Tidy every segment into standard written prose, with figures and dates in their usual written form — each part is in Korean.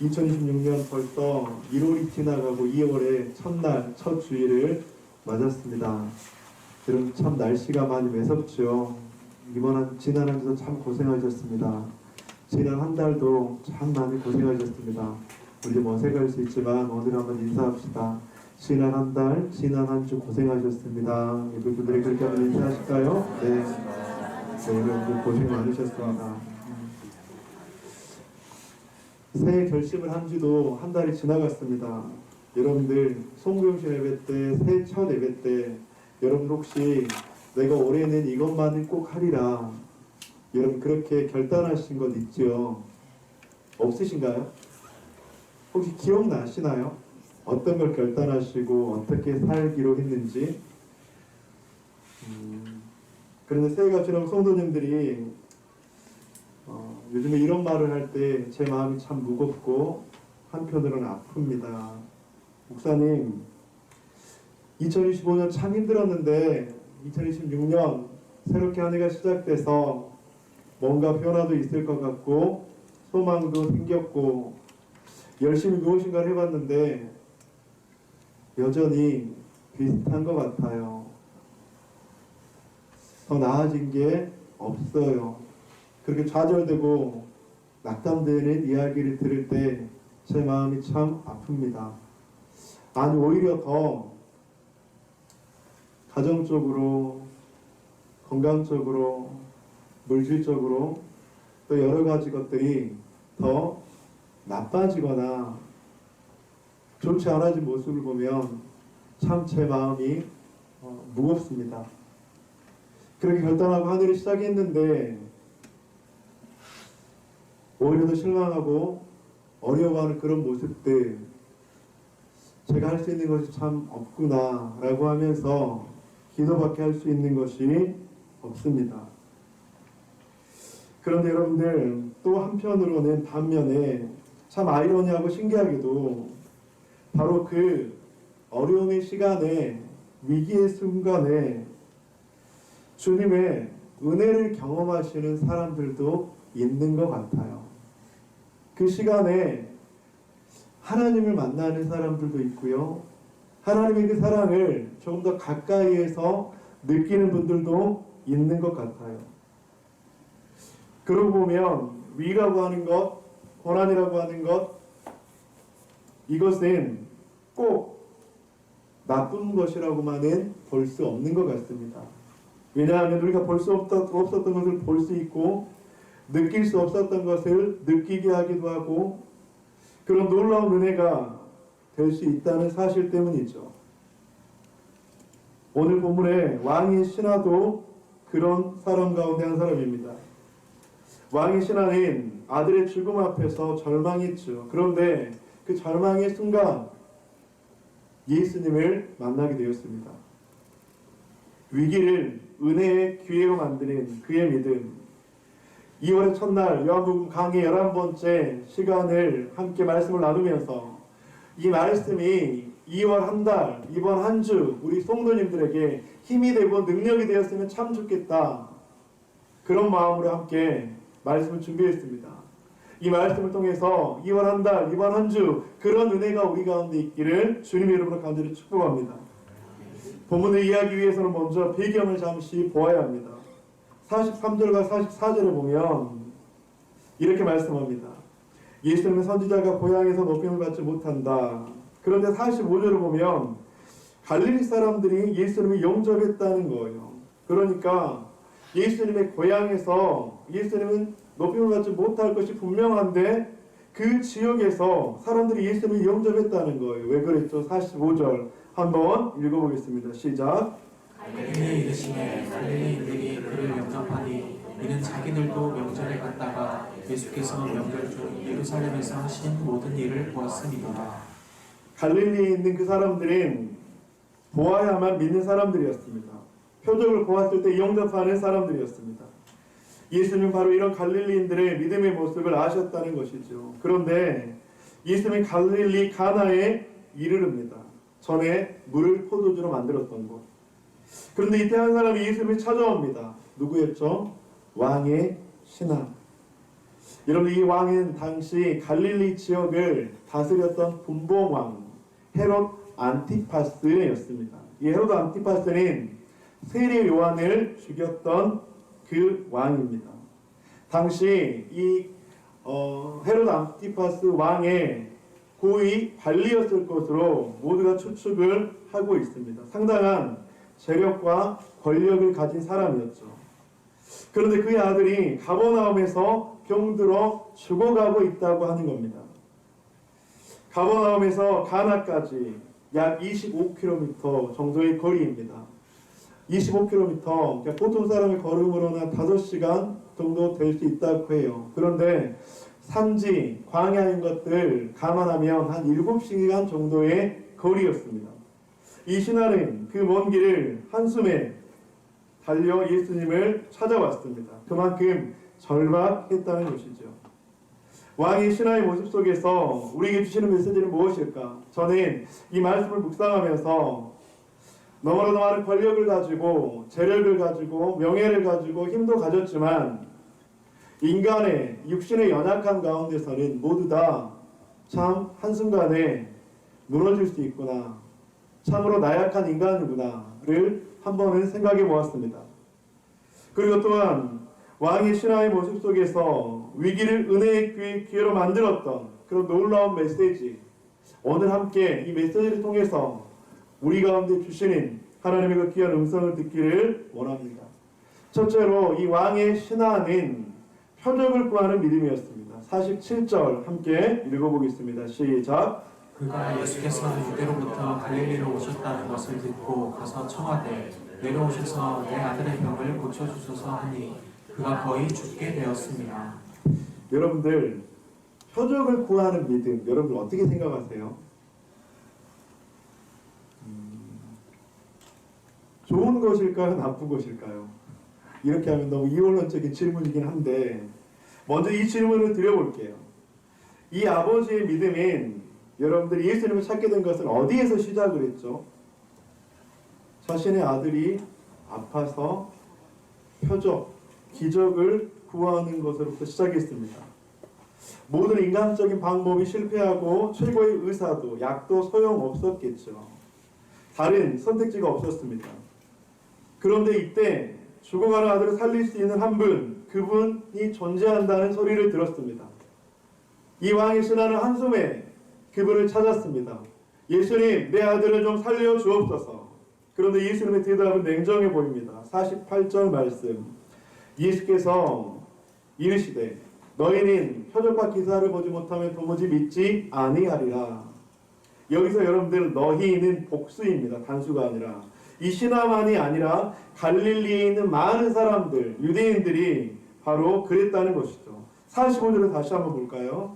2026년 벌써 1월이 지나가고 2월의 첫날, 첫 주일을 맞았습니다. 여러분 참 날씨가 많이 매섭죠. 지난 한 주도 참 고생하셨습니다. 지난 한 달도 참 많이 고생하셨습니다. 우리 어색할 수 있지만 오늘 한번 인사합시다. 지난 한 달, 지난 한 주 고생하셨습니다. 여러분들이 그렇게 한번 인사하실까요? 네. 여러분들 고생 많으셨습니다. 새해 결심을 한 지도 한 달이 지나갔습니다. 여러분들 송구영신 예배 때, 새해 첫 예배 때 여러분 혹시 내가 올해는 이것만은 꼭 하리라 여러분 그렇게 결단하신 것 있죠? 없으신가요? 혹시 기억나시나요? 어떤 걸 결단하시고 어떻게 살기로 했는지. 그런데 새해가 지나고 성도님들이 요즘에 이런 말을 할 때 제 마음이 참 무겁고 한편으로는 아픕니다. 목사님, 2025년 참 힘들었는데 2026년 새롭게 한 해가 시작돼서 뭔가 변화도 있을 것 같고 소망도 생겼고 열심히 무엇인가를 해봤는데 여전히 비슷한 것 같아요. 더 나아진 게 없어요. 그렇게 좌절되고 낙담되는 이야기를 들을 때 제 마음이 참 아픕니다. 아니 오히려 더 가정적으로, 건강적으로, 물질적으로 또 여러 가지 것들이 더 나빠지거나 좋지 않아진 모습을 보면 참 제 마음이 무겁습니다. 그렇게 결단하고 한 해를 시작했는데 오히려 더 실망하고 어려워하는 그런 모습들, 제가 할 수 있는 것이 참 없구나 라고 하면서 기도밖에 할 수 있는 것이 없습니다. 그런데 여러분들 또 한편으로는 반면에 참 아이러니하고 신기하게도 바로 그 어려움의 시간에, 위기의 순간에 주님의 은혜를 경험하시는 사람들도 있는 것 같아요. 그 시간에 하나님을 만나는 사람들도 있고요. 하나님의 그 사랑을 조금 더 가까이에서 느끼는 분들도 있는 것 같아요. 그러고 보면 위라고 하는 것, 고난이라고 하는 것, 이것은 꼭 나쁜 것이라고만은 볼 수 없는 것 같습니다. 왜냐하면 우리가 볼 수 없었던 것을 볼 수 있고 느낄 수 없었던 것을 느끼게 하기도 하고 그런 놀라운 은혜가 될 수 있다는 사실 때문이죠. 오늘 본문에 왕의 신하도 그런 사람 가운데 한 사람입니다. 왕의 신하는 아들의 죽음 앞에서 절망했죠. 그런데 그 절망의 순간 예수님을 만나게 되었습니다. 위기를 은혜의 기회로 만드는 그의 믿음. 2월의 첫날 요한복음 강의 11번째 시간을 함께 말씀을 나누면서 이 말씀이 2월 한 달, 이번 한 주 우리 성도님들에게 힘이 되고 능력이 되었으면 참 좋겠다. 그런 마음으로 함께 말씀을 준비했습니다. 이 말씀을 통해서 2월 한 달, 이번 한 주 그런 은혜가 우리 가운데 있기를 주님의 이름으로 간절히 축복합니다. 본문을 이해하기 위해서는 먼저 배경을 잠시 보아야 합니다. 43절과 44절에 보면 이렇게 말씀합니다. 예수님은 선지자가 고향에서 높임을 받지 못한다. 그런데 45절을 보면 갈릴리 사람들이 예수님을 영접했다는 거예요. 그러니까 예수님의 고향에서 예수님은 높임을 받지 못할 것이 분명한데 그 지역에서 사람들이 예수님을 영접했다는 거예요. 왜 그랬죠? 45절 한번 읽어보겠습니다. 시작. 갈릴리에 이르시매 갈릴리인들이 그를 영접하니 이는 자기들도 명절에 갔다가 예수께서 명절 중 예루살렘에서 하신 모든 일을 보았음이니라. 갈릴리에 있는 그 사람들은 보아야만 믿는 사람들이었습니다. 표적을 보았을 때 영접하는 사람들이었습니다. 예수님은 바로 이런 갈릴리인들의 믿음의 모습을 아셨다는 것이죠. 그런데 예수님은 갈릴리 가나에 이르릅니다. 전에 물을 포도주로 만들었던 곳. 그런데 이때 한 사람이 예수님을 찾아옵니다. 누구였죠? 왕의 신하. 여러분, 이 왕은 당시 갈릴리 지역을 다스렸던 분봉왕 헤롯 안티파스였습니다. 이 헤롯 안티파스는 세례 요한을 죽였던 그 왕입니다. 당시 이 헤롯 안티파스 왕의 고위 관리였을 것으로 모두가 추측을 하고 있습니다. 상당한 재력과 권력을 가진 사람이었죠. 그런데 그의 아들이 가버나움에서 병들어 죽어가고 있다고 하는 겁니다. 가버나움에서 가나까지 약 25km 정도의 거리입니다. 25km, 그러니까 보통 사람의 걸음으로는 한 5시간 정도 될 수 있다고 해요. 그런데 산지, 광야인 것들 감안하면 한 7시간 정도의 거리였습니다. 이 신하는 그 먼 길을 한숨에 달려 예수님을 찾아왔습니다. 그만큼 절박했다는 것이죠. 왕이 신하의 모습 속에서 우리에게 주시는 메시지는 무엇일까? 저는 이 말씀을 묵상하면서 너무나도 많은 권력을 가지고 재력을 가지고 명예를 가지고 힘도 가졌지만 인간의 육신의 연약함 가운데서는 모두 다 참 한순간에 무너질 수 있구나, 참으로 나약한 인간이구나를 한 번은 생각해 보았습니다. 그리고 또한 왕의 신하의 모습 속에서 위기를 은혜의 기회로 만들었던 그런 놀라운 메시지, 오늘 함께 이 메시지를 통해서 우리 가운데 주시는 하나님의 그 귀한 음성을 듣기를 원합니다. 첫째로 이 왕의 신하는 표적을 구하는 믿음이었습니다. 47절 함께 읽어보겠습니다. 시작. 그가 예수께서 유대로부터 갈릴리로 오셨다는 것을 듣고 가서 청하되 내려오셔서 내 아들의 병을 고쳐주소서 하니 그가 거의 죽게 되었습니다. 여러분들, 표적을 구하는 믿음, 여러분들 어떻게 생각하세요? 좋은 것일까요? 나쁜 것일까요? 이렇게 하면 너무 이원론적인 질문이긴 한데 먼저 이 질문을 드려볼게요. 이 아버지의 믿음은 여러분들이 예수님을 찾게 된 것은 어디에서 시작을 했죠? 자신의 아들이 아파서 표적, 기적을 구하는 것으로부터 시작했습니다. 모든 인간적인 방법이 실패하고 최고의 의사도 약도 소용없었겠죠. 다른 선택지가 없었습니다. 그런데 이때 죽어가는 아들을 살릴 수 있는 한 분, 그분이 존재한다는 소리를 들었습니다. 이 왕의 신하는 한숨에 그분을 찾았습니다. 예수님, 내 아들을 좀 살려 주옵소서. 그런데 예수님의 대답은 냉정해 보입니다. 48절 말씀. 예수께서 이르시되 너희는 표적과 기사를 보지 못하면 도무지 믿지 아니하리라. 여기서 여러분들 너희는 복수입니다. 단수가 아니라. 이 신하만이 아니라 갈릴리에 있는 많은 사람들, 유대인들이 바로 그랬다는 것이죠. 45절을 다시 한번 볼까요?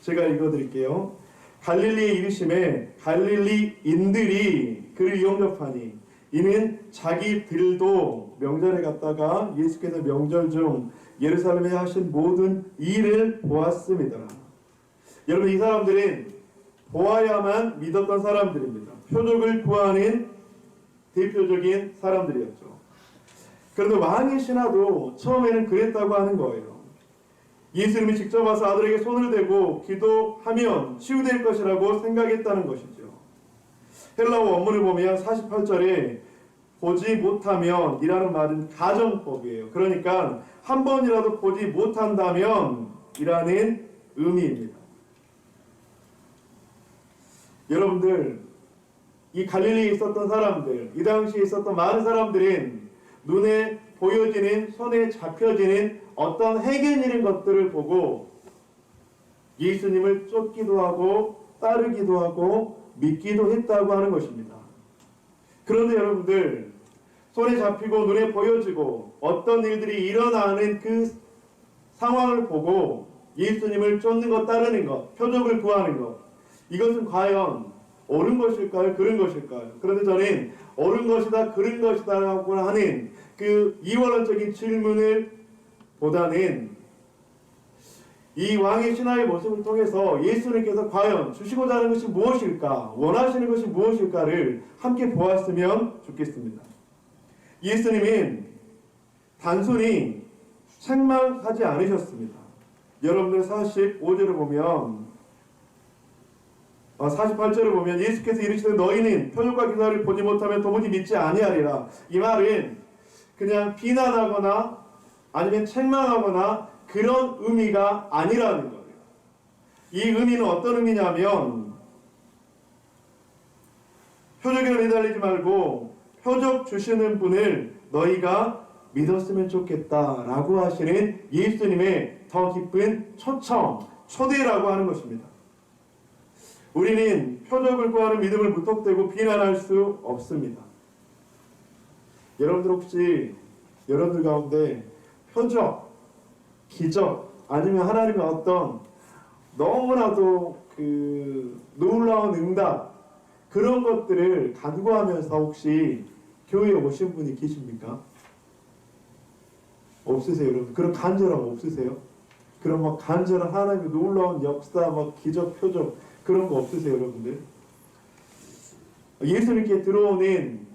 제가 읽어드릴게요. 갈릴리에 이르심에 갈릴리인들이 그를 영접하니 이는 자기들도 명절에 갔다가 예수께서 명절 중 예루살렘에 하신 모든 일을 보았습니다. 여러분, 이 사람들은 보아야만 믿었던 사람들입니다. 표적을 구하는 대표적인 사람들이었죠. 그런데 왕의 신하도 처음에는 그랬다고 하는 거예요. 예수님이 직접 와서 아들에게 손을 대고 기도하면 치유될 것이라고 생각했다는 것이죠. 헬라어 원문을 보면 48절에 보지 못하면 이라는 말은 가정법이에요. 그러니까 한 번이라도 보지 못한다면 이라는 의미입니다. 여러분들, 이 갈릴리에 있었던 사람들, 이 당시에 있었던 많은 사람들은 눈에 보여지는, 손에 잡혀지는 어떤 해결 이런 것들을 보고 예수님을 쫓기도 하고 따르기도 하고 믿기도 했다고 하는 것입니다. 그런데 여러분들, 손에 잡히고 눈에 보여지고 어떤 일들이 일어나는 그 상황을 보고 예수님을 쫓는 것, 따르는 것, 표적을 구하는 것, 이것은 과연 옳은 것일까요? 그른 것일까요? 그런데 저는 옳은 것이다, 그른 것이다 라고 하는 그 이원론적인 질문을 보다는 이 왕의 신하의 모습을 통해서 예수님께서 과연 주시고자 하는 것이 무엇일까, 원하시는 것이 무엇일까를 함께 보았으면 좋겠습니다. 예수님은 단순히 책망하지 않으셨습니다. 여러분들 45절을 보면 48절을 보면 예수께서 이르시되 너희는 표적과 기사를 보지 못하면 도무지 믿지 아니하리라. 이 말은 그냥 비난하거나 아니면 책망하거나 그런 의미가 아니라는 거예요. 이 의미는 어떤 의미냐면 표적에 매달리지 말고 표적 주시는 분을 너희가 믿었으면 좋겠다라고 하시는 예수님의 더 깊은 초청, 초대라고 하는 것입니다. 우리는 표적을 구하는 믿음을 무턱대고 비난할 수 없습니다. 여러분들 혹시 여러분들 가운데 표적, 기적 아니면 하나님의 어떤 너무나도 놀라운 응답 그런 것들을 간구하면서 혹시 교회에 오신 분이 계십니까? 없으세요, 여러분? 그런 간절함 없으세요? 그런 막 간절한 하나님의 놀라운 역사, 막 기적, 표적 그런 거 없으세요, 여러분들? 예수님께 들어오는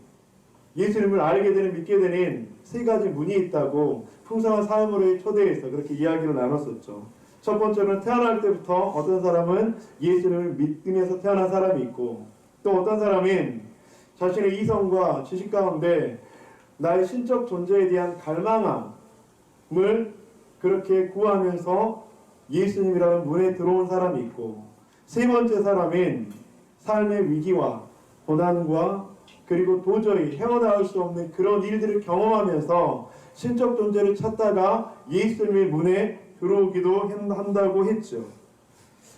예수님을 알게 되는 믿게 되는 세 가지 문이 있다고 풍성한 삶으로의 초대에서 그렇게 이야기를 나눴었죠. 첫 번째는 태어날 때부터 어떤 사람은 예수님을 믿으면서 태어난 사람이 있고 또 어떤 사람은 자신의 이성과 지식 가운데 나의 신적 존재에 대한 갈망함을 그렇게 구하면서 예수님이라는 문에 들어온 사람이 있고 세 번째 사람은 삶의 위기와 고난과 그리고 도저히 헤어나올 수 없는 그런 일들을 경험하면서 신적 존재를 찾다가 예수님의 문에 들어오기도 한다고 했죠.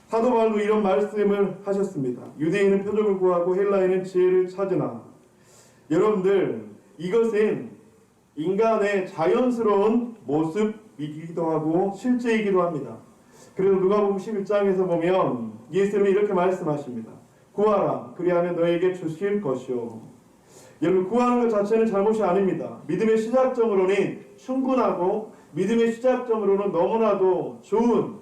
사도 바울도 이런 말씀을 하셨습니다. 유대인은 표적을 구하고 헬라인은 지혜를 찾으나 여러분들 이것은 인간의 자연스러운 모습이기도 하고 실제이기도 합니다. 그래서 누가복음 11장에서 보면 예수님이 이렇게 말씀하십니다. 구하라 그리하면 너에게 주실 것이요. 여러분 구하는 것 자체는 잘못이 아닙니다. 믿음의 시작점으로는 충분하고 믿음의 시작점으로는 너무나도 좋은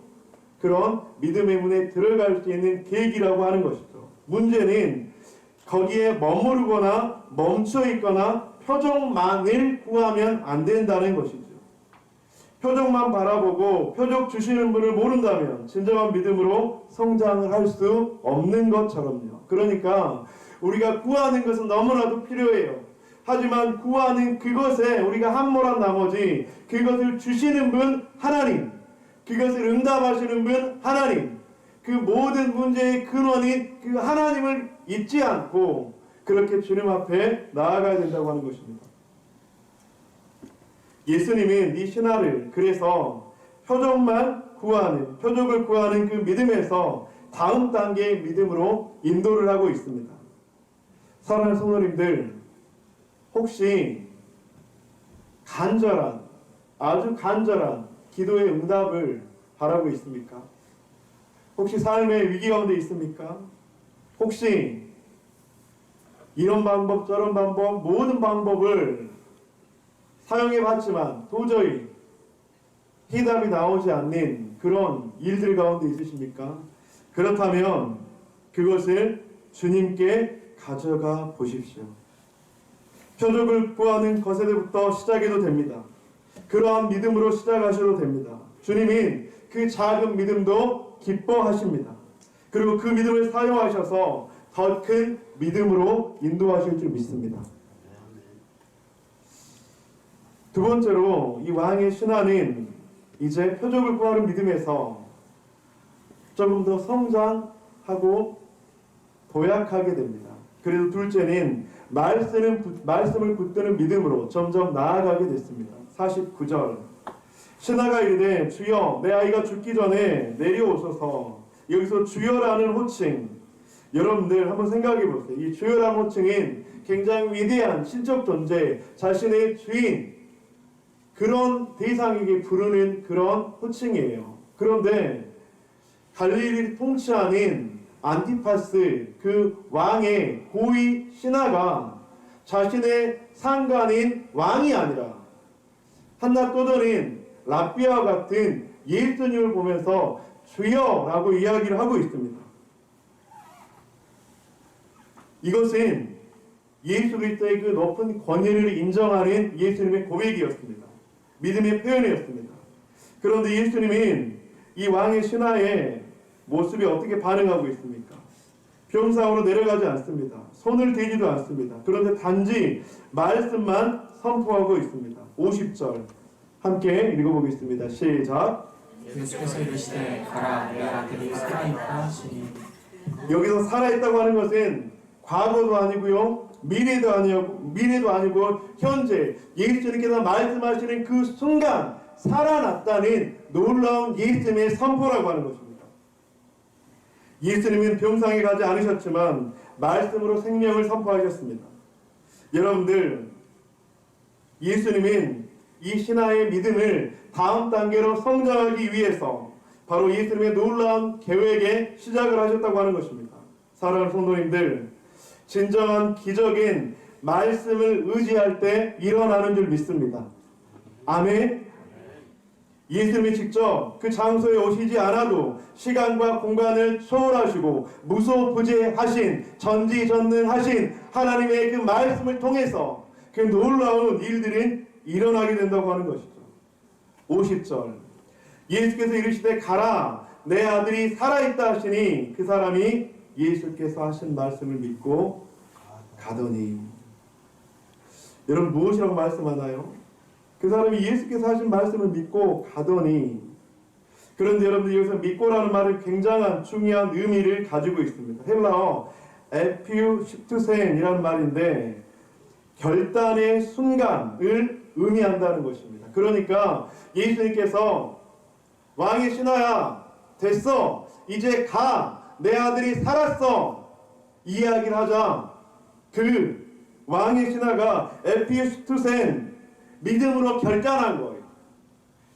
그런 믿음의 문에 들어갈 수 있는 계기라고 하는 것이죠. 문제는 거기에 머무르거나 멈춰 있거나 표적만을 구하면 안 된다는 것이죠. 표적만 바라보고 표적 주시는 분을 모른다면 진정한 믿음으로 성장을 할 수 없는 것처럼요. 그러니까 우리가 구하는 것은 너무나도 필요해요. 하지만 구하는 그것에 우리가 함몰한 나머지 그것을 주시는 분 하나님, 그것을 응답하시는 분 하나님, 그 모든 문제의 근원인 그 하나님을 잊지 않고 그렇게 주님 앞에 나아가야 된다고 하는 것입니다. 예수님은 이 신화를 그래서 표적을 구하는 그 믿음에서 다음 단계의 믿음으로 인도를 하고 있습니다. 사랑하는 성도님들, 혹시 아주 간절한 기도의 응답을 바라고 있습니까? 혹시 삶의 위기 가운데 있습니까? 혹시 이런 방법 저런 방법 모든 방법을 사용해봤지만 도저히 해답이 나오지 않는 그런 일들 가운데 있으십니까? 그렇다면 그것을 주님께 가져가 보십시오. 표적을 구하는 것에부터 시작해도 됩니다. 그러한 믿음으로 시작하셔도 됩니다. 주님은 그 작은 믿음도 기뻐하십니다. 그리고 그 믿음을 사용하셔서 더 큰 믿음으로 인도하실 줄 믿습니다. 두 번째로 이 왕의 신하는 이제 표적을 구하는 믿음에서 조금 더 성장하고 도약하게 됩니다. 그래도 둘째는 말씀을 붙드는 믿음으로 점점 나아가게 됐습니다. 49절 신하가 이르되 주여 내 아이가 죽기 전에 내려오소서. 여기서 주여라는 호칭 여러분들 한번 생각해 보세요. 이 주여라는 호칭은 굉장히 위대한 신적 존재 자신의 주인 그런 대상에게 부르는 그런 호칭이에요. 그런데 갈릴리를 통치하는 안티파스 그 왕의 고위 신하가 자신의 상관인 왕이 아니라 한낱 떠도는 랍비와 같은 예수님을 보면서 주여라고 이야기를 하고 있습니다. 이것은 예수 그리스도의 그 높은 권위를 인정하는 예수님의 고백이었습니다. 믿음의 표현이었습니다. 그런데 예수님은 이 왕의 신하의 모습이 어떻게 반응하고 있습니까? 병상으로 내려가지 않습니다. 손을 대지도 않습니다. 그런데 단지 말씀만 선포하고 있습니다. 50절 함께 읽어보겠습니다. 시작. 예수께서 이르시되 가라 내 아들이 살아있다 하시니. 여기서 살아있다고 하는 것은 과거도 아니고요, 미래도 아니고 현재 예수님께서 말씀하시는 그 순간 살아났다는 놀라운 예수님의 선포라고 하는 것입니다. 예수님은 병상에 가지 않으셨지만 말씀으로 생명을 선포하셨습니다. 여러분들, 예수님은 이 신하의 믿음을 다음 단계로 성장하기 위해서 바로 예수님의 놀라운 계획의 시작을 하셨다고 하는 것입니다. 사랑하는 성도님들, 진정한 기적인 말씀을 의지할 때 일어나는 줄 믿습니다. 아멘. 예수님이 직접 그 장소에 오시지 않아도 시간과 공간을 초월하시고 무소부재하신 전지전능하신 하나님의 그 말씀을 통해서 그 놀라운 일들이 일어나게 된다고 하는 것이죠. 50절 예수께서 이르시되 가라 내 아들이 살아있다 하시니 그 사람이 예수께서 하신 말씀을 믿고 가더니. 여러분, 무엇이라고 말씀하나요? 그 사람이 예수께서 하신 말씀을 믿고 가더니. 그런데 여러분들, 여기서 믿고라는 말은 굉장한 중요한 의미를 가지고 있습니다. 헬라어 에피우시투센이라는 말인데 결단의 순간을 의미한다는 것입니다. 그러니까 예수님께서 왕의 신하야 됐어 이제 가 내 아들이 살았어 이야기를 하자 그 왕의 신하가 에피우시투센 믿음으로 결단한 거예요.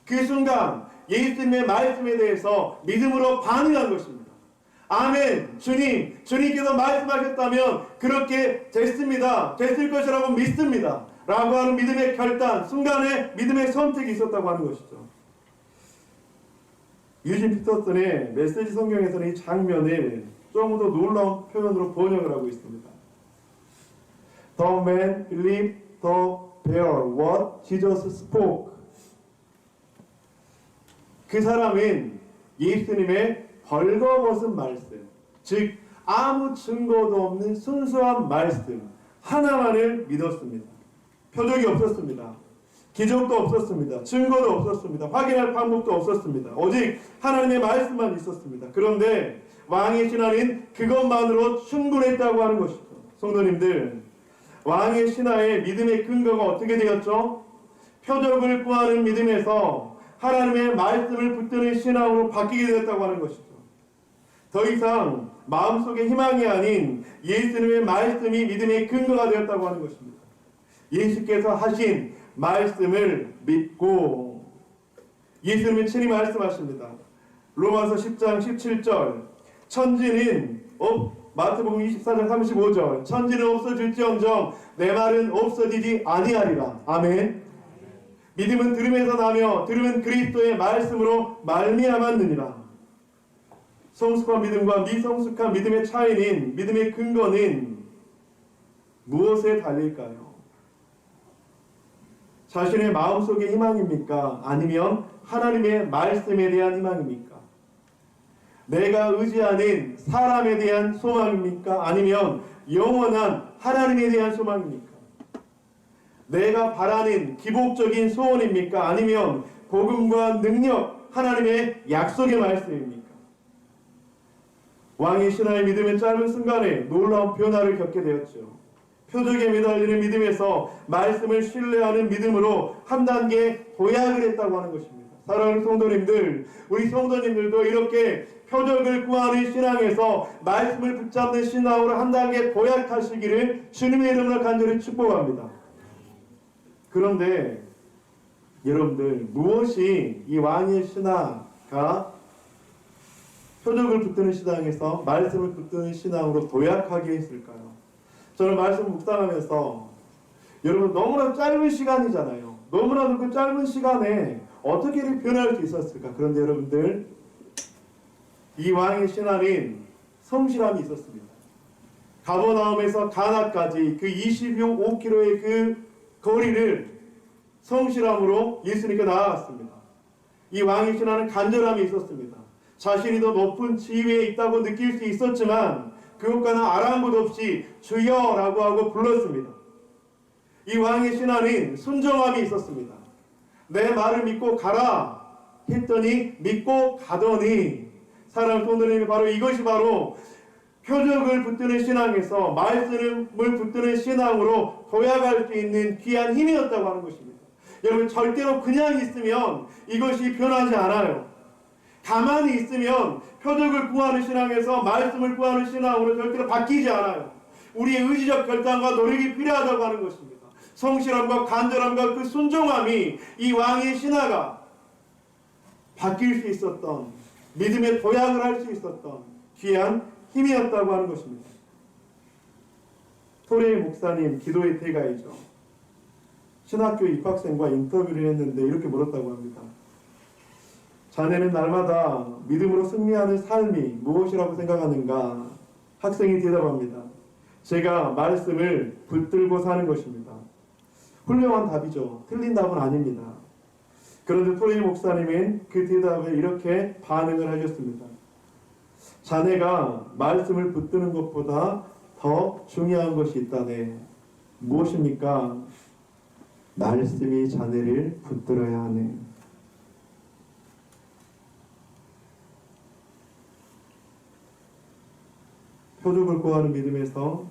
그 순간 예수님의 말씀에 대해서 믿음으로 반응한 것입니다. 아멘. 주님께서 말씀하셨다면 그렇게 됐습니다. 됐을 것이라고 믿습니다. 라고 하는 믿음의 결단, 순간에 믿음의 선택이 있었다고 하는 것이죠. 유진 피터슨의 메시지 성경에서는 이 장면을 조금 더 놀라운 표현으로 번역을 하고 있습니다. The man believed the bear what Jesus spoke. 그 사람은 예수님의 벌거벗은 말씀, 즉 아무 증거도 없는 순수한 말씀 하나만을 믿었습니다. 표적이 없었습니다. 기적도 없었습니다. 증거도 없었습니다. 확인할 방법도 없었습니다. 오직 하나님의 말씀만 있었습니다. 그런데 왕의 신하는 그것만으로 충분했다고 하는 것이죠. 성도님들, 왕의 신하의 믿음의 근거가 어떻게 되었죠? 표적을 구하는 믿음에서 하나님의 말씀을 붙드는 신앙으로 바뀌게 되었다고 하는 것이죠. 더 이상 마음속에 희망이 아닌 예수님의 말씀이 믿음의 근거가 되었다고 하는 것입니다. 예수께서 하신 말씀을 믿고. 예수님은 친히 말씀하십니다. 로마서 10장 17절 천지는 마태복음 24장 35절 천지는 없어질지언정 내 말은 없어지지 아니하리라. 아멘. 믿음은 들음에서 나며 들음은 그리스도의 말씀으로 말미암았느니라. 성숙한 믿음과 미성숙한 믿음의 차이는, 믿음의 근거는 무엇에 달릴까요? 자신의 마음속의 희망입니까? 아니면 하나님의 말씀에 대한 희망입니까? 내가 의지하는 사람에 대한 소망입니까? 아니면 영원한 하나님에 대한 소망입니까? 내가 바라는 기복적인 소원입니까? 아니면 복음과 능력, 하나님의 약속의 말씀입니까? 왕의 신하의 믿음은 짧은 순간에 놀라운 변화를 겪게 되었죠. 표적에 매달리는 믿음에서 말씀을 신뢰하는 믿음으로 한 단계 도약을 했다고 하는 것입니다. 사랑하는 성도님들, 우리 성도님들도 이렇게 표적을 구하는 신앙에서 말씀을 붙잡는 신앙으로 한 단계 도약하시기를 주님의 이름으로 간절히 축복합니다. 그런데 여러분들, 무엇이 이 왕의 신하가 표적을 붙드는 신앙에서 말씀을 붙드는 신앙으로 도약하게 했을까요? 저는 말씀을 묵상하면서 여러분, 너무나도 짧은 시간이잖아요. 너무나도 그 짧은 시간에 어떻게 이렇게 변할 수 있었을까? 그런데 여러분들, 이 왕의 신하는 성실함이 있었습니다. 가버나움에서 가나까지 그 25km의 그 거리를 성실함으로 예수님께 나아갔습니다. 이 왕의 신하는 간절함이 있었습니다. 자신이 더 높은 지위에 있다고 느낄 수 있었지만 그것과는 아랑곳 없이 주여라고 하고 불렀습니다. 이 왕의 신하는 순종함이 있었습니다. 내 말을 믿고 가라 했더니 믿고 가더니 사람 손들이 바로 이것이 바로 표적을 붙드는 신앙에서 말씀을 붙드는 신앙으로 도약할 수 있는 귀한 힘이었다고 하는 것입니다. 여러분 절대로 그냥 있으면 이것이 변하지 않아요. 가만히 있으면 표적을 구하는 신앙에서 말씀을 구하는 신앙으로 절대로 바뀌지 않아요. 우리의 의지적 결단과 노력이 필요하다고 하는 것입니다. 성실함과 간절함과 그 순종함이 이 왕의 신하가 바뀔 수 있었던, 믿음의 도약을 할 수 있었던 귀한 힘이었다고 하는 것입니다. 토레이 목사님 기도의 대가이죠. 신학교 입학생과 인터뷰를 했는데 이렇게 물었다고 합니다. 자네는 날마다 믿음으로 승리하는 삶이 무엇이라고 생각하는가? 학생이 대답합니다. 제가 말씀을 붙들고 사는 것입니다. 훌륭한 답이죠. 틀린 답은 아닙니다. 그런데 토레이 목사님은 그 대답에 이렇게 반응을 하셨습니다. 자네가 말씀을 붙드는 것보다 더 중요한 것이 있다네. 무엇입니까? 말씀이 자네를 붙들어야 하네. 표적을 구하는 믿음에서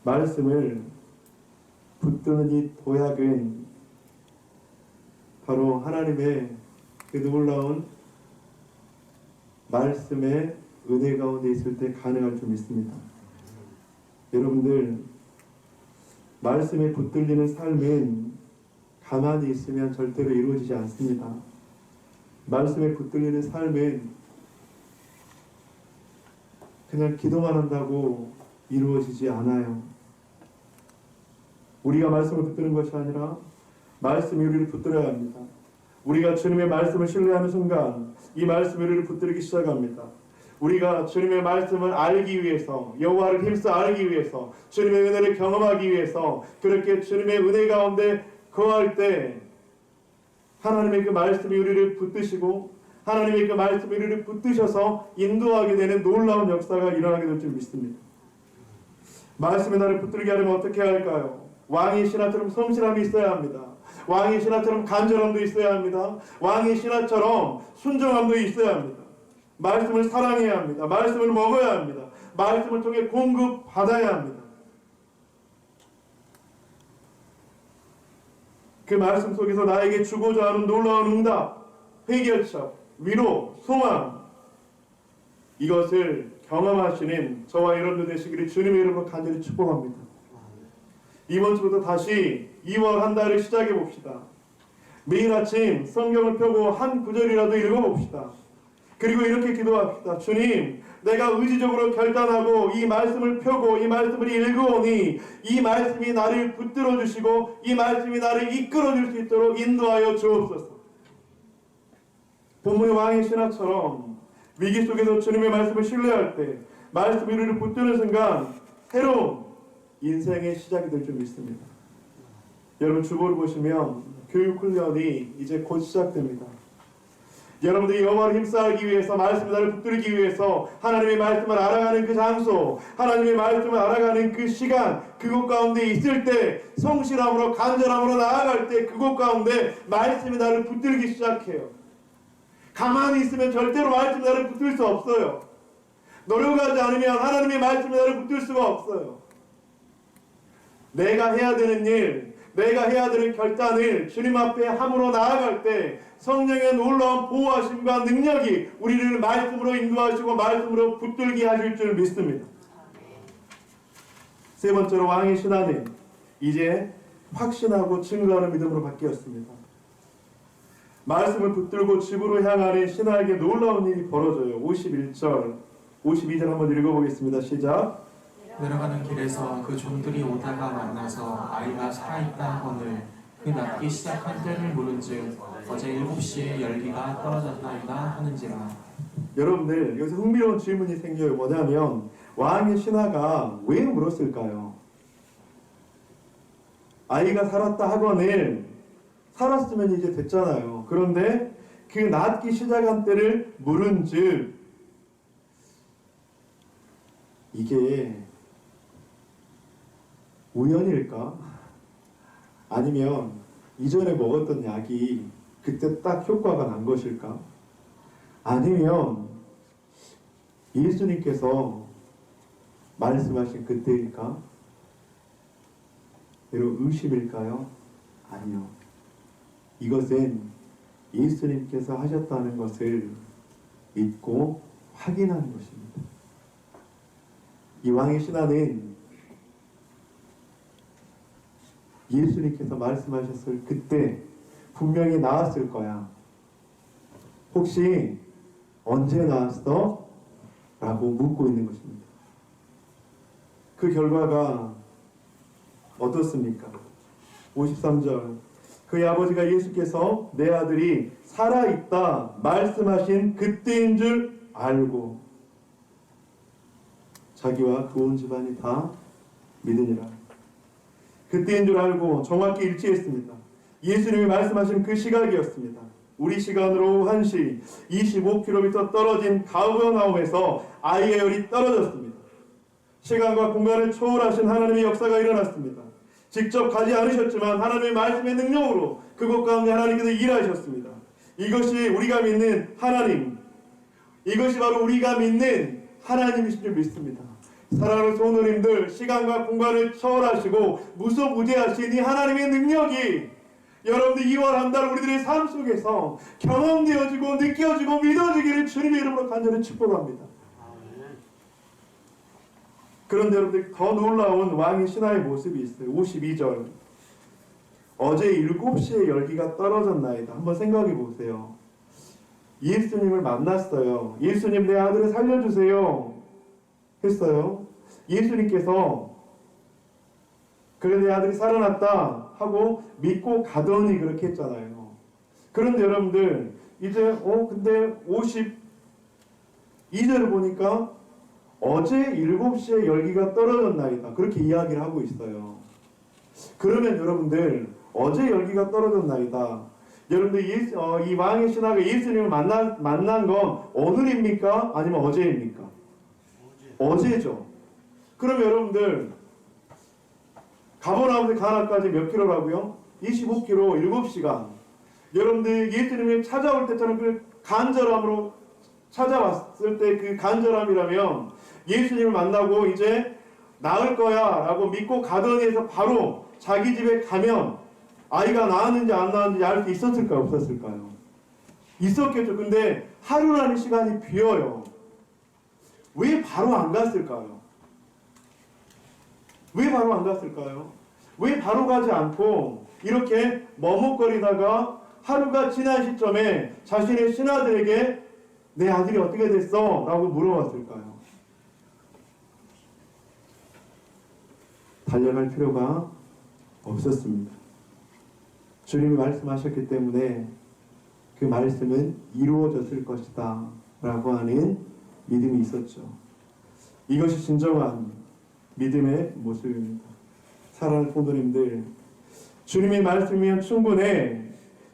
말씀을 붙드는 이 도약은 바로 하나님의 그 놀라운 말씀의 은혜 가운데 있을 때 가능할 줄 믿습니다. 여러분들 말씀에 붙들리는 삶은 가만히 있으면 절대로 이루어지지 않습니다. 말씀에 붙들리는 삶은 그냥 기도만 한다고 이루어지지 않아요. 우리가 말씀을 붙드는 것이 아니라 말씀이 우리를 붙들어야 합니다. 우리가 주님의 말씀을 신뢰하는 순간 이 말씀이 우리를 붙들기 시작합니다. 우리가 주님의 말씀을 알기 위해서, 여호와를 힘써 알기 위해서, 주님의 은혜를 경험하기 위해서 그렇게 주님의 은혜 가운데 거할 때 하나님의 그 말씀이 우리를 붙드시고 하나님의 그 말씀이 우리를 붙드셔서 인도하게 되는 놀라운 역사가 일어나게 될 줄 믿습니다. 말씀이 나를 붙들게 하려면 어떻게 할까요? 왕의 신하처럼 성실함이 있어야 합니다. 왕의 신하처럼 간절함도 있어야 합니다. 왕의 신하처럼 순종함도 있어야 합니다. 말씀을 사랑해야 합니다. 말씀을 먹어야 합니다. 말씀을 통해 공급받아야 합니다. 그 말씀 속에서 나에게 주고자 하는 놀라운 응답, 해결책, 위로, 소망, 이것을 경험하시는 저와 여러분들 되시기를 주님의 이름으로 간절히 축복합니다. 이번 주부터 다시 2월 한 달을 시작해 봅시다. 매일 아침 성경을 펴고 한 구절이라도 읽어봅시다. 그리고 이렇게 기도합시다. 주님, 내가 의지적으로 결단하고 이 말씀을 펴고 이 말씀을 읽어오니 이 말씀이 나를 붙들어 주시고 이 말씀이 나를 이끌어 줄 수 있도록 인도하여 주옵소서. 본문의 왕의 신하처럼 위기 속에서 주님의 말씀을 신뢰할 때 말씀이 우리를 붙드는 순간 새로운 인생의 시작이 될 줄 믿습니다. 여러분 주보를 보시면 교육훈련이 이제 곧 시작됩니다. 여러분들이 여호와를 힘쓰기 위해서 말씀을 나를 붙들기 위해서 하나님의 말씀을 알아가는 그 장소, 하나님의 말씀을 알아가는 그 시간, 그곳 가운데 있을 때 성실함으로 간절함으로 나아갈 때 그곳 가운데 말씀이 나를 붙들기 시작해요. 가만히 있으면 절대로 말씀이 나를 붙들 수 없어요. 노력하지 않으면 하나님의 말씀이 나를 붙들 수가 없어요. 내가 해야 되는 일, 내가 해야 되는 결단을 주님 앞에 함으로 나아갈 때 성령의 놀라운 보호하심과 능력이 우리를 말씀으로 인도하시고 말씀으로 붙들게 하실 줄 믿습니다. 세 번째로 왕의 신하는 이제 확신하고 증거하는 믿음으로 바뀌었습니다. 말씀을 붙들고 집으로 향하는 신하에게 놀라운 일이 벌어져요. 51절, 52절 한번 읽어보겠습니다. 시작. 내려가는 길에서 그 종들이 오다가 만나서 아이가 살아있다 하거늘 그 낫기 시작한 때를 물은즉 어제 7시에 열기가 떨어졌나이다 하는지라. 여러분들 여기서 흥미로운 질문이 생겨요. 뭐냐면 왕의 신하가 왜 물었을까요? 아이가 살았다 하거늘 살았으면 이제 됐잖아요. 있어요. 그런데 그 낳기 시작한 때를 물은즉 이게 우연일까? 아니면 이전에 먹었던 약이 그때 딱 효과가 난 것일까? 아니면 예수님께서 말씀하신 그때일까? 여러분 의심일까요? 아니요. 이것은 예수님께서 하셨다는 것을 믿고 확인하는 것입니다. 이 왕의 신하는 예수님께서 말씀하셨을 그때 분명히 나왔을 거야. 혹시 언제 나왔어? 라고 묻고 있는 것입니다. 그 결과가 어떻습니까? 53절 그의 아버지가 예수께서 내 아들이 살아있다 말씀하신 그때인 줄 알고 자기와 그 온 집안이 다 믿으니라. 그때인 줄 알고 정확히 일치했습니다. 예수님이 말씀하신 그 시각이었습니다. 우리 시간으로 1시 25km 떨어진 가버나움에서 아이의 열이 떨어졌습니다. 시간과 공간을 초월하신 하나님의 역사가 일어났습니다. 직접 가지 않으셨지만 하나님의 말씀의 능력으로 그곳 가운데 하나님께서 일하셨습니다. 이것이 우리가 믿는 하나님, 이것이 바로 우리가 믿는 하나님이신 줄 믿습니다. 사랑하는 성도님들, 시간과 공간을 초월하시고 무소부재하신 이 하나님의 능력이 여러분들 2월 한 달 우리들의 삶 속에서 경험되어지고 느껴지고 믿어지기를 주님의 이름으로 간절히 축복합니다. 그런데 여러분들 더 놀라운 왕의 신하의 모습이 있어요. 52절 어제 7시에 열기가 떨어졌나이다. 한번 생각해 보세요. 예수님을 만났어요. 예수님 내 아들을 살려주세요 했어요. 예수님께서 그래 내 아들이 살아났다 하고 믿고 가더니 그렇게 했잖아요. 그런데 여러분들 이제 근데 52절을 보니까 어제 7시에 열기가 떨어졌나이다 그렇게 이야기를 하고 있어요. 그러면 여러분들 어제 열기가 떨어졌나이다. 여러분들 이 왕의 신하가 예수님을 만난 건 오늘입니까? 아니면 어제입니까? 어제죠. 그럼 여러분들 가버나움에서 가나까지 몇 킬로라고요? 25km 7시간. 여러분들 예수님이 찾아올 때처럼 그 간절함으로 찾아왔을 때 그 간절함이라면 예수님을 만나고 이제 나을 거야 라고 믿고 가더니 해서 바로 자기 집에 가면 아이가 낳았는지 안 낳았는지 알 수 있었을까요? 없었을까요? 있었겠죠. 근데 하루라는 시간이 비어요. 왜 바로 안 갔을까요? 왜 바로 안 갔을까요? 왜 바로 가지 않고 이렇게 머뭇거리다가 하루가 지난 시점에 자신의 신하들에게 내 아들이 어떻게 됐어? 라고 물어봤을까요? 달려갈 필요가 없었습니다. 주님이 말씀하셨기 때문에 그 말씀은 이루어졌을 것이다 라고 하는 믿음이 있었죠. 이것이 진정한 믿음의 모습입니다. 사랑하는 성도님들, 주님의 말씀이면 충분해.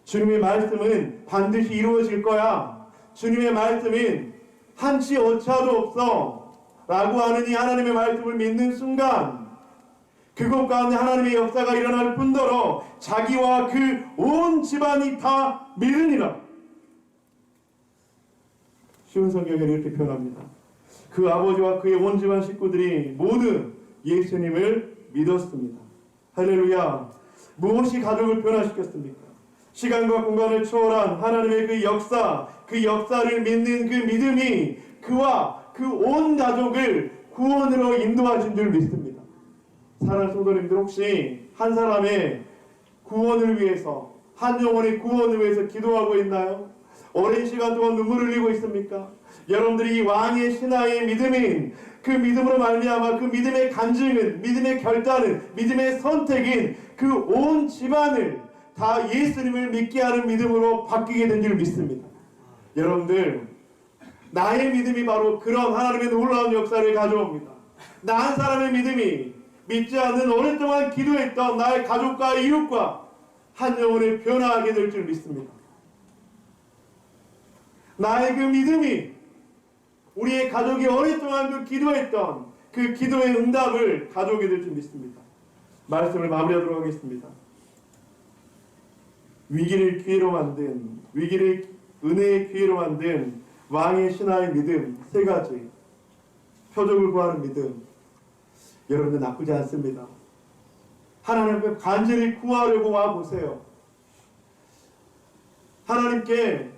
주님의 말씀은 반드시 이루어질 거야. 주님의 말씀은 한치 오차도 없어 라고 하는 이 하나님의 말씀을 믿는 순간 그곳 가운데 하나님의 역사가 일어날 뿐더러 자기와 그 온 집안이 다 믿으니라. 쉬운 성경에 이렇게 표현합니다. 그 아버지와 그의 온 집안 식구들이 모두 예수님을 믿었습니다. 할렐루야. 무엇이 가족을 변화시켰습니까? 시간과 공간을 초월한 하나님의 그 역사, 그 역사를 믿는 그 믿음이 그와 그 온 가족을 구원으로 인도하신 줄 믿습니다. 사랑하는 성도님들, 혹시 한 사람의 구원을 위해서, 한 영혼의 구원을 위해서 기도하고 있나요? 오랜 시간 동안 눈물을 흘리고 있습니까? 여러분들이 이 왕의 신하의 믿음인 그 믿음으로 말미암아 그 믿음의 간증은, 믿음의 결단은, 믿음의 선택인 그 온 집안을 다 예수님을 믿게 하는 믿음으로 바뀌게 된 줄 믿습니다. 여러분들, 나의 믿음이 바로 그런 하나님의 놀라운 역사를 가져옵니다. 나 한 사람의 믿음이 믿지 않는 오랫동안 기도했던 나의 가족과 이웃과 한 영혼을 변화하게 될 줄 믿습니다. 나의 그 믿음이 우리의 가족이 오랫동안 그 기도했던 그 기도의 응답을 가져오게 될 줄 믿습니다. 말씀을 마무리하도록 하겠습니다. 위기를 기회로 만든, 위기를 은혜의 기회로 만든 왕의 신하의 믿음 세 가지. 표적을 구하는 믿음. 여러분들 나쁘지 않습니다. 하나님 앞에 간절히 구하려고 와보세요. 하나님께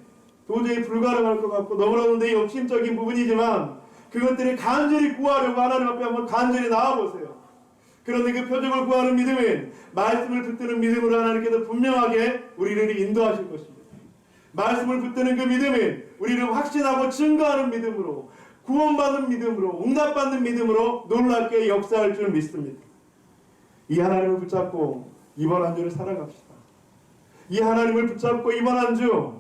도저히 불가능할 것 같고 너무나도 내 욕심적인 부분이지만 그것들을 간절히 구하려고 하나님 앞에 한번 간절히 나와보세요. 그런데 그 표적을 구하는 믿음은 말씀을 붙드는 믿음으로 하나님께서 분명하게 우리를 인도하실 것입니다. 말씀을 붙드는 그 믿음은 우리를 확신하고 증거하는 믿음으로, 구원받는 믿음으로, 응답받는 믿음으로 놀랍게 역사할 줄 믿습니다. 이 하나님을 붙잡고 이번 한 주를 살아갑시다. 이 하나님을 붙잡고 이번 한 주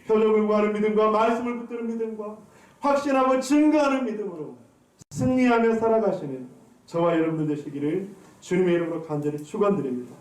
표적을 구하는 믿음과 말씀을 붙드는 믿음과 확신하고 증거하는 믿음으로 승리하며 살아가시는 저와 여러분들 되시기를 주님의 이름으로 간절히 축원드립니다.